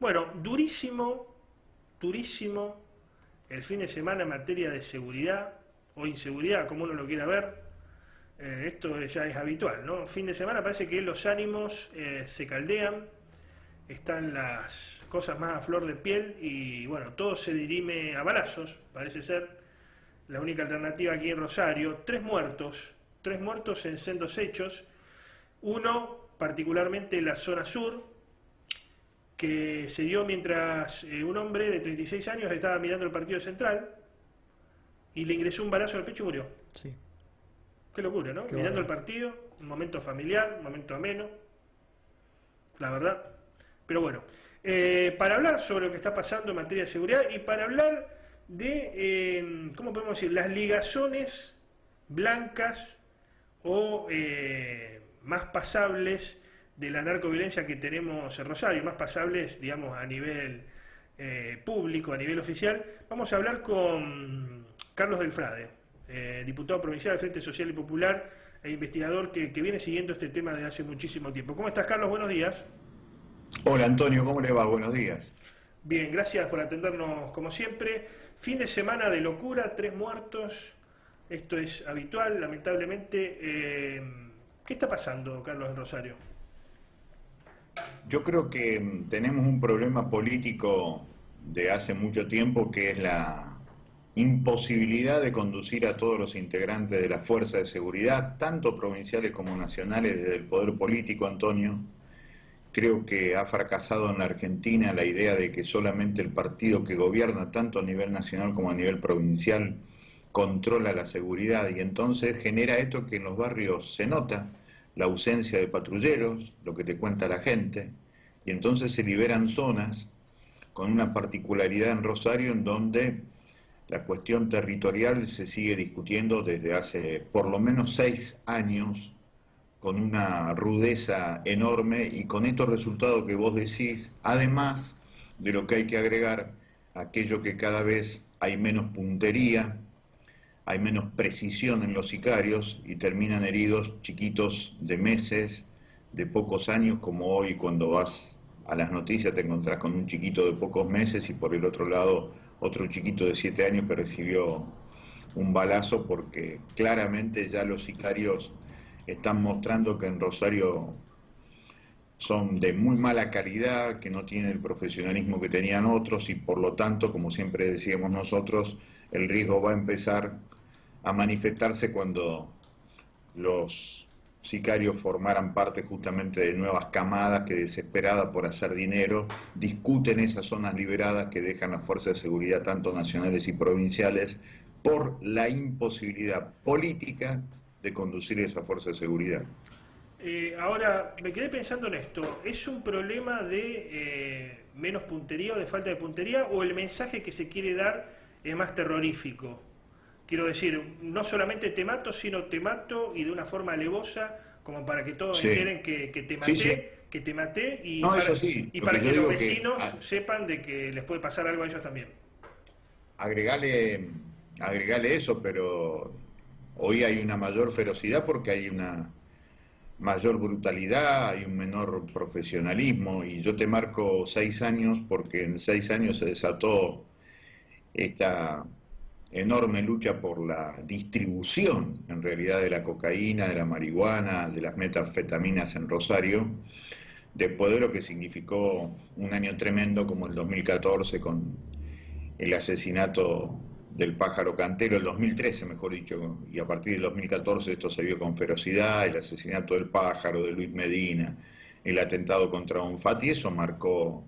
Bueno, durísimo, durísimo el fin de semana en materia de seguridad o inseguridad, como uno lo quiera ver. Esto ya es habitual, ¿no? Fin de semana parece que los ánimos se caldean, están las cosas más a flor de piel y bueno, todo se dirime a balazos, parece ser la única alternativa aquí en Rosario. Tres muertos en sendos hechos, uno particularmente en la zona sur, que se dio mientras un hombre de 36 años estaba mirando el partido central y le ingresó un balazo al pecho y murió. Sí, Qué locura, ¿no? qué Mirando el bárbaro. partido, un momento familiar, un momento ameno, la verdad. Pero bueno, para hablar sobre lo que está pasando en materia de seguridad y para hablar de, ¿cómo podemos decir?, las ligazones blancas o más pasables de la narcoviolencia que tenemos en Rosario, más pasables, digamos, a nivel público, a nivel oficial. Vamos a hablar con Carlos Delfrade, diputado provincial del Frente Social y Popular e investigador que viene siguiendo este tema desde hace muchísimo tiempo. ¿Cómo estás, Carlos? Buenos días. Hola Antonio, ¿cómo le va? Buenos días. Bien, gracias por atendernos como siempre. Fin de semana de locura, 3 muertos, esto es habitual, lamentablemente. ¿Qué está pasando, Carlos, en Rosario? Yo creo que tenemos un problema político de hace mucho tiempo que es la imposibilidad de conducir a todos los integrantes de la fuerza de seguridad, tanto provinciales como nacionales, desde el poder político, Antonio. Creo que ha fracasado en la Argentina la idea de que solamente el partido que gobierna, tanto a nivel nacional como a nivel provincial, controla la seguridad y entonces genera esto que en los barrios se nota, la ausencia de patrulleros, lo que te cuenta la gente, y entonces se liberan zonas con una particularidad en Rosario en donde la cuestión territorial se sigue discutiendo desde hace por lo menos 6 años con una rudeza enorme y con estos resultados que vos decís, además de lo que hay que agregar, aquello que cada vez hay menos puntería, hay menos precisión en los sicarios y terminan heridos chiquitos de meses, de pocos años, como hoy cuando vas a las noticias te encontrás con un chiquito de pocos meses y por el otro lado otro chiquito de 7 años que recibió un balazo porque claramente ya los sicarios están mostrando que en Rosario son de muy mala calidad, que no tienen el profesionalismo que tenían otros y por lo tanto, como siempre decíamos nosotros, el riesgo va a empezar a manifestarse cuando los sicarios formaran parte justamente de nuevas camadas que desesperadas por hacer dinero discuten esas zonas liberadas que dejan las fuerzas de seguridad tanto nacionales y provinciales por la imposibilidad política de conducir esa fuerza de seguridad. Ahora, me quedé pensando en esto. ¿Es un problema de menos puntería o de falta de puntería o el mensaje que se quiere dar es más terrorífico? Quiero decir, no solamente te mato, sino te mato y de una forma alevosa, como para que todos Sí, enteren sí, sí. que te maté No, eso sí, y lo para que yo que los digo vecinos sepan de que les puede pasar algo a ellos también. agregale, agregale eso, pero hoy hay una mayor ferocidad porque hay una mayor brutalidad, hay un menor profesionalismo y yo te marco 6 años porque en 6 años se desató esta enorme lucha por la distribución en realidad de la cocaína, de la marihuana, de las metanfetaminas en Rosario, después de lo que significó un año tremendo como el 2014 con el asesinato del pájaro Cantero, el 2013 mejor dicho, y a partir del 2014 esto se vio con ferocidad, el asesinato del pájaro, de Luis Medina, el atentado contra Bonfatti, y eso marcó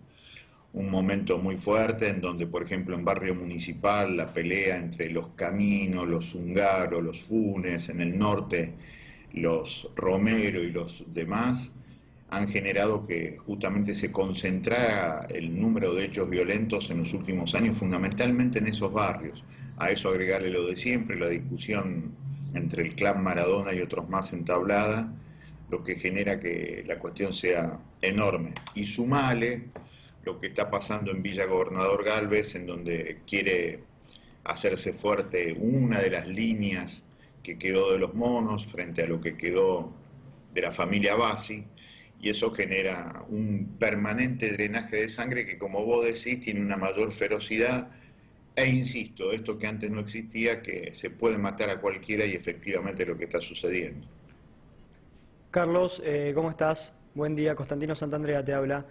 un momento muy fuerte en donde, por ejemplo, en Barrio Municipal, la pelea entre los Caminos, los Zungaros, los Funes, en el norte, los Romero y los demás, han generado que justamente se concentrara el número de hechos violentos en los últimos años, fundamentalmente en esos barrios. A eso agregarle lo de siempre, la discusión entre el clan Maradona y otros más entablada, lo que genera que la cuestión sea enorme. Y sumale lo que está pasando en Villa Gobernador Galvez, en donde quiere hacerse fuerte una de las líneas que quedó de los monos frente a lo que quedó de la familia Bassi, y eso genera un permanente drenaje de sangre que, como vos decís, tiene una mayor ferocidad. E insisto, esto que antes no existía, que se puede matar a cualquiera y efectivamente es lo que está sucediendo. Carlos, ¿cómo estás? Buen día, Constantino Santandrea te habla.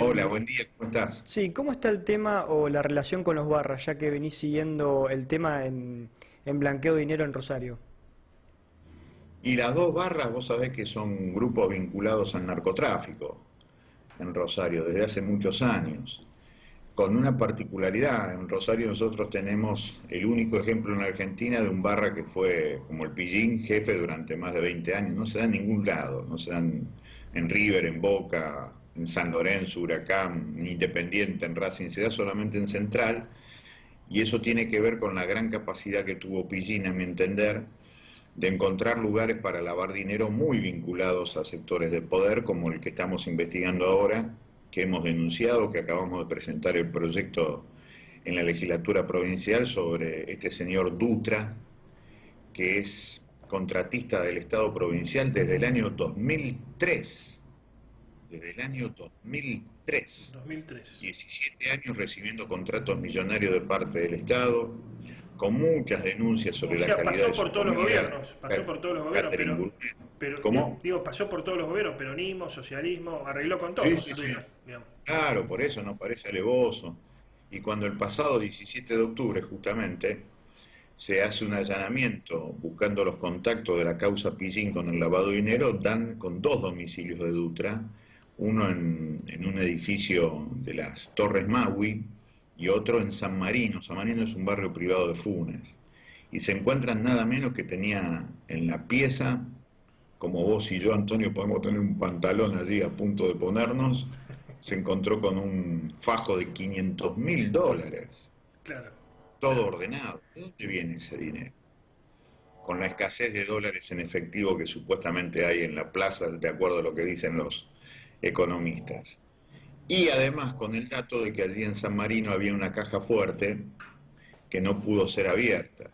Hola, buen día, ¿cómo estás? Sí, ¿cómo está el tema o la relación con los barras, ya que venís siguiendo el tema en blanqueo de dinero en Rosario? Y las dos barras, vos sabés que son grupos vinculados al narcotráfico en Rosario desde hace muchos años, con una particularidad. En Rosario nosotros tenemos el único ejemplo en Argentina de un barra que fue, como el Pillín, jefe durante más de 20 años. No se da en ningún lado, no se dan en River, en Boca, en San Lorenzo, Huracán, en Independiente, en Racing, se da solamente en Central, y eso tiene que ver con la gran capacidad que tuvo Pillín, a mi entender, de encontrar lugares para lavar dinero muy vinculados a sectores de poder, como el que estamos investigando ahora, que hemos denunciado, que acabamos de presentar el proyecto en la legislatura provincial sobre este señor Dutra, que es contratista del Estado provincial desde el año 2003. Desde el año 2003. 2003. 17 años recibiendo contratos millonarios de parte del Estado, con muchas denuncias sobre la calidad de pasó por todos los gobiernos, Catherine pero ¿Cómo? digo, pasó por todos los gobiernos, peronismo, socialismo, arregló con todo. Sí. Claro, por eso nos parece alevoso. Y cuando el pasado 17 de octubre, justamente, se hace un allanamiento buscando los contactos de la causa Pillín con el lavado de dinero, dan con dos domicilios de Dutra, uno en un edificio de las Torres Maui y otro en San Marino. San Marino es un barrio privado de Funes. Y se encuentran nada menos que tenía en la pieza, como vos y yo, Antonio, podemos tener un pantalón allí a punto de ponernos, se encontró con un fajo de $500.000. Claro. Todo ordenado. ¿De dónde viene ese dinero? Con la escasez de dólares en efectivo que supuestamente hay en la plaza, de acuerdo a lo que dicen los economistas. Y además con el dato de que allí en San Marino había una caja fuerte que no pudo ser abierta.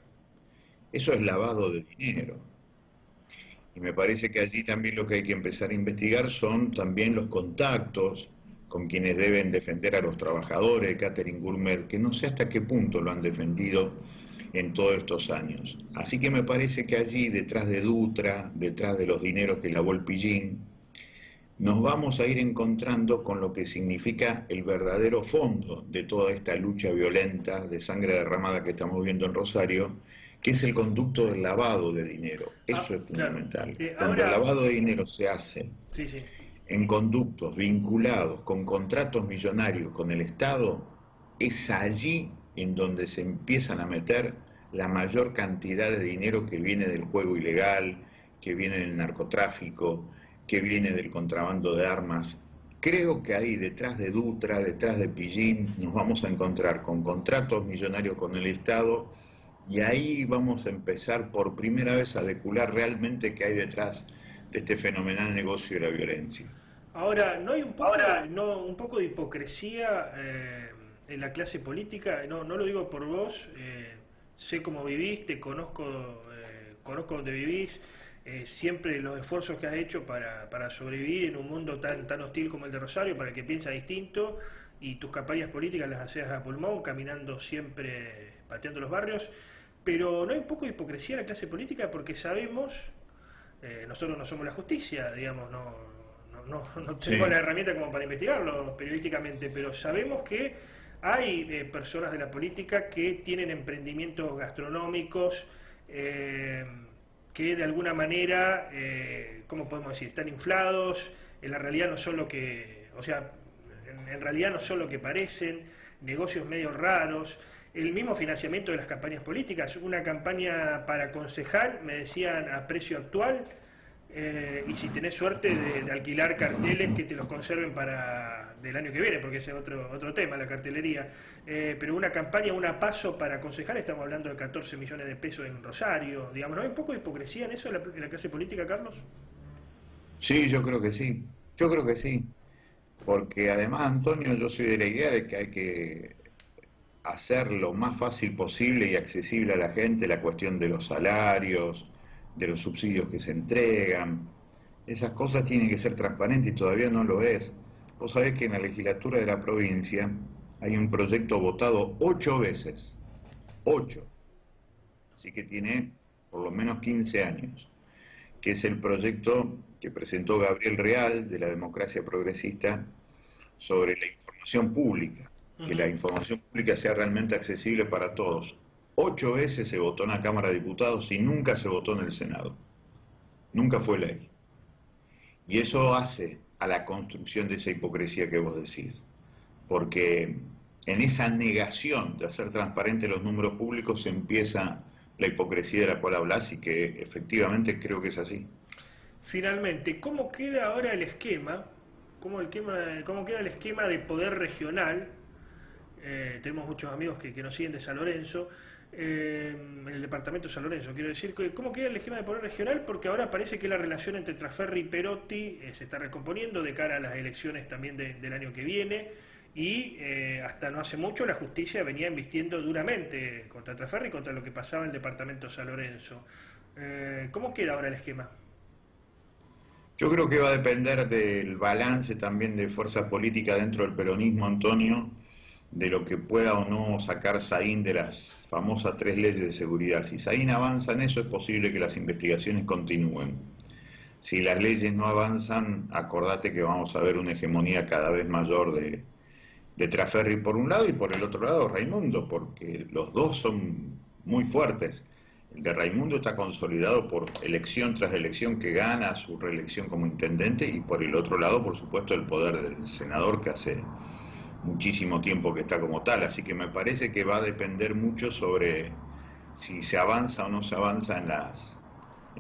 Eso es lavado de dinero. Y me parece que allí también lo que hay que empezar a investigar son también los contactos con quienes deben defender a los trabajadores de Catherine Gourmet, que no sé hasta qué punto lo han defendido en todos estos años. Así que me parece que allí, detrás de Dutra, detrás de los dineros que lavó el Pillín, nos vamos a ir encontrando con lo que significa el verdadero fondo de toda esta lucha violenta de sangre derramada que estamos viendo en Rosario, que es el conducto del lavado de dinero. Eso es fundamental. Claro. Cuando el lavado de dinero se hace sí. en conductos vinculados con contratos millonarios con el Estado, es allí en donde se empiezan a meter la mayor cantidad de dinero que viene del juego ilegal, que viene del narcotráfico, que viene del contrabando de armas. Creo que ahí detrás de Dutra, detrás de Pillín, nos vamos a encontrar con contratos millonarios con el Estado, y ahí vamos a empezar por primera vez a depurar realmente qué hay detrás de este fenomenal negocio de la violencia. Ahora, ¿no hay un poco de hipocresía en la clase política? No lo digo por vos, sé cómo vivís, te conozco dónde vivís, siempre los esfuerzos que has hecho para sobrevivir en un mundo tan hostil como el de Rosario, para el que piensa distinto, y tus campañas políticas las hacías a pulmón, caminando siempre, pateando los barrios, pero ¿no hay un poco de hipocresía en la clase política? Porque sabemos, nosotros no somos la justicia, digamos, no tenemos la herramienta como para investigarlo periodísticamente, pero sabemos que hay personas de la política que tienen emprendimientos gastronómicos que de alguna manera, ¿cómo podemos decir?, están inflados, en la realidad no son lo que, en realidad no son lo que parecen, negocios medio raros, el mismo financiamiento de las campañas políticas, una campaña para concejal, me decían, a precio actual, y si tenés suerte de alquilar carteles que te los conserven para del año que viene, porque ese es otro tema, la cartelería, pero una campaña, una paso para concejal, estamos hablando de 14 millones de pesos en Rosario, digamos, ¿no hay un poco de hipocresía en eso en la clase política, Carlos? Sí, yo creo que sí, porque además, Antonio, yo soy de la idea de que hay que hacer lo más fácil posible y accesible a la gente la cuestión de los salarios, de los subsidios que se entregan, Esas cosas tienen que ser transparentes y todavía no lo es. Vos sabés que en la legislatura de la provincia hay un proyecto votado 8 veces. 8. Así que tiene por lo menos 15 años. Que es el proyecto que presentó Gabriel Real de la Democracia Progresista sobre la información pública. Que la información pública sea realmente accesible para todos. 8 veces se votó en la Cámara de Diputados y nunca se votó en el Senado. Nunca fue ley. Y eso hace a la construcción de esa hipocresía que vos decís. Porque en esa negación de hacer transparentes los números públicos se empieza la hipocresía de la cual hablas y que efectivamente creo que es así. Finalmente, ¿cómo queda ahora el esquema? ¿Cómo queda el esquema de poder regional? Tenemos muchos amigos que nos siguen de San Lorenzo, en el departamento de San Lorenzo, quiero decir, ¿cómo queda el esquema de poder regional? Porque ahora parece que la relación entre Trasferri y Perotti se está recomponiendo de cara a las elecciones también del año que viene, y hasta no hace mucho la justicia venía embistiendo duramente contra Trasferri y contra lo que pasaba en el departamento de San Lorenzo. ¿Cómo queda ahora el esquema? Yo creo que va a depender del balance también de fuerza política dentro del peronismo, Antonio, de lo que pueda o no sacar Saín de las famosas 3 leyes de seguridad. Si Saín avanza en eso, es posible que las investigaciones continúen. Si las leyes no avanzan, acordate que vamos a ver una hegemonía cada vez mayor de Trasferri por un lado y por el otro lado Raimundo, porque los dos son muy fuertes. El de Raimundo está consolidado por elección tras elección que gana su reelección como intendente y por el otro lado, por supuesto, el poder del senador que hace muchísimo tiempo que está como tal. Así que me parece que va a depender mucho sobre si se avanza o no se avanza en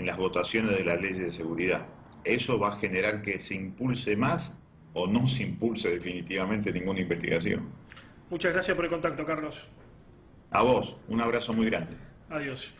las votaciones de las leyes de seguridad. Eso va a generar que se impulse más o no se impulse definitivamente ninguna investigación. Muchas gracias por el contacto, Carlos. A vos, un abrazo muy grande. Adiós.